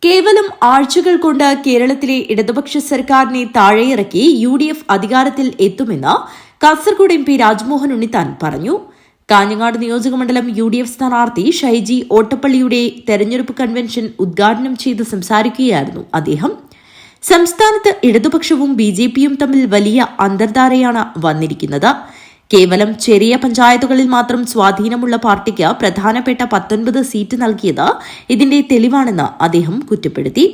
കേവലം ആഴ്ചകൾ കൊണ്ട് കേരളത്തിലെ ഇടതുപക്ഷ സർക്കാരിനെ താഴെയിറക്കി UDF അധികാരത്തിൽ എത്തുമെന്ന് കാസർഗോഡ് MP രാജ്മോഹൻ ഉണ്ണിത്താൻ പറഞ്ഞു. കാഞ്ഞങ്ങാട് നിയോജകമണ്ഡലം UDF സ്ഥാനാർത്ഥി ഷൈജി ഓട്ടപ്പള്ളിയുടെ തെരഞ്ഞെടുപ്പ് കൺവെൻഷൻ ഉദ്ഘാടനം ചെയ്ത് സംസാരിക്കുകയായിരുന്നു അദ്ദേഹം. സംസ്ഥാനത്ത് ഇടതുപക്ഷവും BJPയും തമ്മിൽ വലിയ അന്തർധാരയാണ് വന്നിരിക്കുന്നത്. കേവലം ചെറിയ പഞ്ചായത്തുകളിൽ മാത്രം സ്വാധീനമുള്ള പാർട്ടിക്ക് പ്രധാനപ്പെട്ട 19 സീറ്റ് നൽകിയത് ഇതിന്റെ തെളിവാണെന്ന് അദ്ദേഹം കുറ്റപ്പെടുത്തി.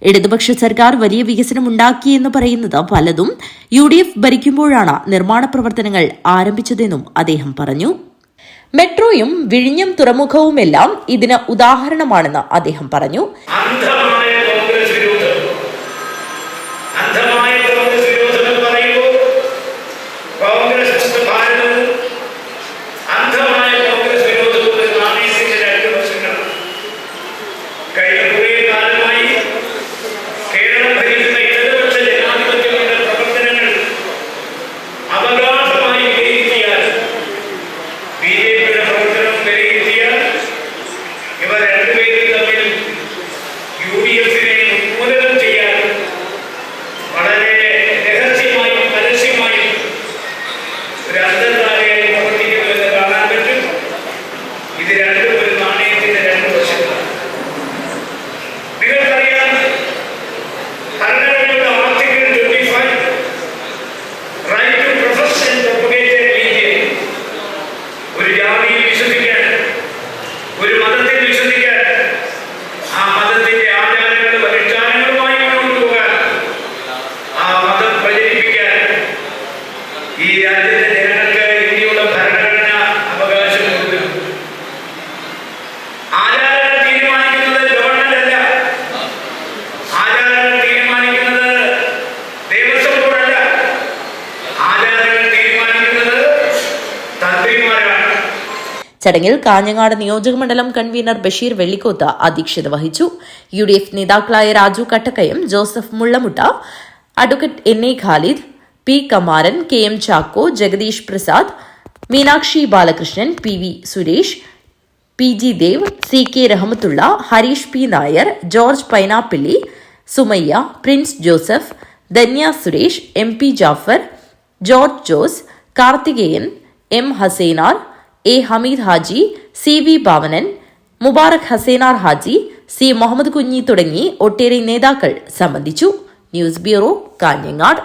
ഇടതുപക്ഷ സർക്കാർ വലിയ വികസനം ഉണ്ടാക്കിയെന്ന് പറയുന്നത് പലതും UDF ഭരിക്കുമ്പോഴാണ് നിർമ്മാണ പ്രവർത്തനങ്ങൾ ആരംഭിച്ചതെന്നും അദ്ദേഹം പറഞ്ഞു. മെട്രോയും വിഴിഞ്ഞം തുറമുഖവുമെല്ലാം ഇതിന് ഉദാഹരണമാണെന്ന് അദ്ദേഹം പറഞ്ഞു. ചടങ്ങിൽ കാഞ്ഞങ്ങാട് നിയോജകമണ്ഡലം കൺവീനർ ബഷീർ വെള്ളിക്കോത്ത് അധ്യക്ഷത വഹിച്ചു. UDF നേതാക്കളായ Raju Kattakkayam, Joseph Mullamutta, advocate NA Khalid, P Kamaran, KM Chacko, Jagadeesh Prasad, Meenakshi Balakrishnan, PV Suresh, PG Dev, CK Rahmathulla, Harish P Nair, George Painappilly, Sumayya, Prince Joseph, Dhanya Suresh, MP Jafar, George Jose, Karthikeyan, M Hasainar, A Hameed Haji, CV Bhavanan, Mubarak Hasainar Haji, C Muhammad Kunhi തുടങ്ങി ഒട്ടേറെ നേതാക്കൾ സംബന്ധിച്ചു. News bureau, Kanhangad.